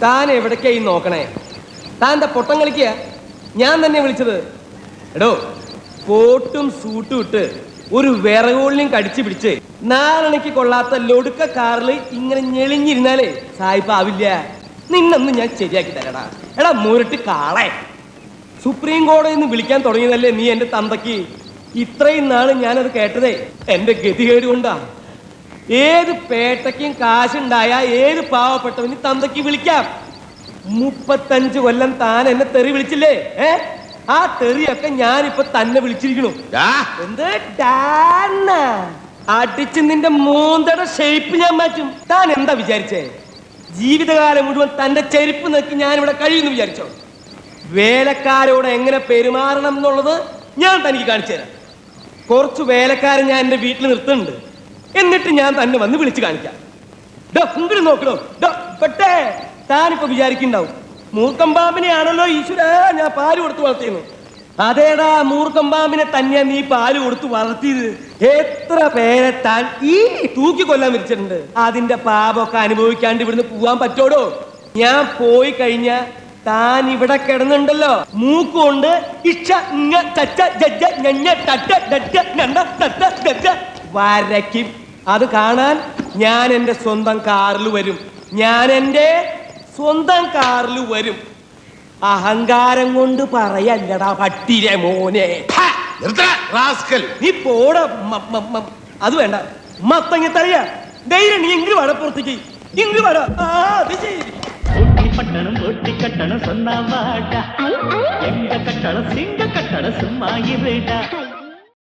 താൻ എവിടേക്കായി നോക്കണേ? താൻ എന്താ പൊട്ടം കളിക്കുക? ഞാൻ തന്നെ വിളിച്ചത്. എടോ, കോട്ടും സൂട്ടും ഇട്ട് ഒരു വിറകോളിനും കടിച്ചു പിടിച്ച് നാലണയ്ക്ക് കൊള്ളാത്ത ലൊടുക്ക കാറിൽ ഇങ്ങനെ ഞെളിഞ്ഞിരുന്നാലേ സായിപ്പാവില്ല. നിന്നൊന്ന് ഞാൻ ശരിയാക്കി തരടാ. എടാ മുരട്ട് കാളെ, സുപ്രീം കോടതിയിൽ നിന്ന് വിളിക്കാൻ തുടങ്ങിയതല്ലേ നീ എന്റെ തന്തയ്ക്ക്? ഇത്രയും നാള് ഞാനത് കേട്ടതേ എന്റെ ഗതികേട് കൊണ്ടാ. ഏത് പേട്ടയ്ക്കും കാശുണ്ടായ ഏത് പാവപ്പെട്ടവന് തന്തയ്ക്ക് വിളിക്കാം. 35 കൊല്ലം താൻ എന്നെ തെറി വിളിച്ചില്ലേ? ആ തെറിയൊക്കെ ഞാനിപ്പൊ തന്നെ വിളിച്ചിരിക്കണു. എന്ത് അടിച്ച് നിന്റെ മൂന്തയുടെ ഷേപ്പ് ഞാൻ മാറ്റും. താൻ എന്താ വിചാരിച്ചേ? ജീവിതകാലം മുഴുവൻ തന്റെ ചെരുപ്പ് നോക്കി ഞാനിവിടെ കഴിയുന്നു വിചാരിച്ചോ? വേലക്കാരോട് എങ്ങനെ പെരുമാറണം എന്നുള്ളത് ഞാൻ തനിക്ക് കാണിച്ചു തരാം. കുറച്ച് വേലക്കാരെ ഞാൻ എന്റെ വീട്ടിൽ നിർത്തുന്നുണ്ട്. എന്നിട്ട് ഞാൻ തന്നെ വന്ന് വിളിച്ചു കാണിക്കാം. ഇങ്ങോട്ട് നോക്കണോ? പെട്ടേ താനിപ്പോ വിചാരിക്കുന്നുണ്ടാവും, മൂർക്കം പാമ്പിനെയാണല്ലോ ഈശ്വര ഞാൻ പാല് കൊടുത്ത് വളർത്തിയെന്ന്. അതേടാ, മൂർക്കം പാമ്പിനെ തന്നെയാ നീ പാല് കൊടുത്ത് വളർത്തിയത്. എത്ര പേരെ താൻ ഈ തൂക്കി കൊല്ലാൻ വിരിച്ചിട്ടുണ്ട്. അതിന്റെ പാപമൊക്കെ അനുഭവിക്കാണ്ട് ഇവിടുന്ന് പോവാൻ പറ്റോടോ? ഞാൻ പോയി കഴിഞ്ഞ താൻ ഇവിടെ കിടന്നുണ്ടല്ലോ, മൂക്കുകൊണ്ട് ഇഷ ഇങ്ങ ചച്ച ജജ്ജ ഞഞ്ഞ തട്ട ഡറ്റ നണ്ട തട്ട ഗജ്ജ വരയ്ക്കും. അത് കാണാൻ ഞാൻ എന്റെ സ്വന്തം കാറിൽ വരും. ഞാൻ എന്റെ സ്വന്തം കാറിൽ വരും. അഹങ്കാരം കൊണ്ട് പറയല്ലടാ പട്ടിരെ മോനെ. നീ പോട. അത് വേണ്ട, മത്തങ്ങ തറിയ ധൈര്യം നീ ഇങ്ങ് വട പുറത്തേക്ക് ഇങ്ങ് വട. അത് ശരി. பட்டணம் ஒட்டி கட்டணம் சொன்னா வாடா எங்க கட்டணம் சிங்க கட்டணம் சும்மா இருடா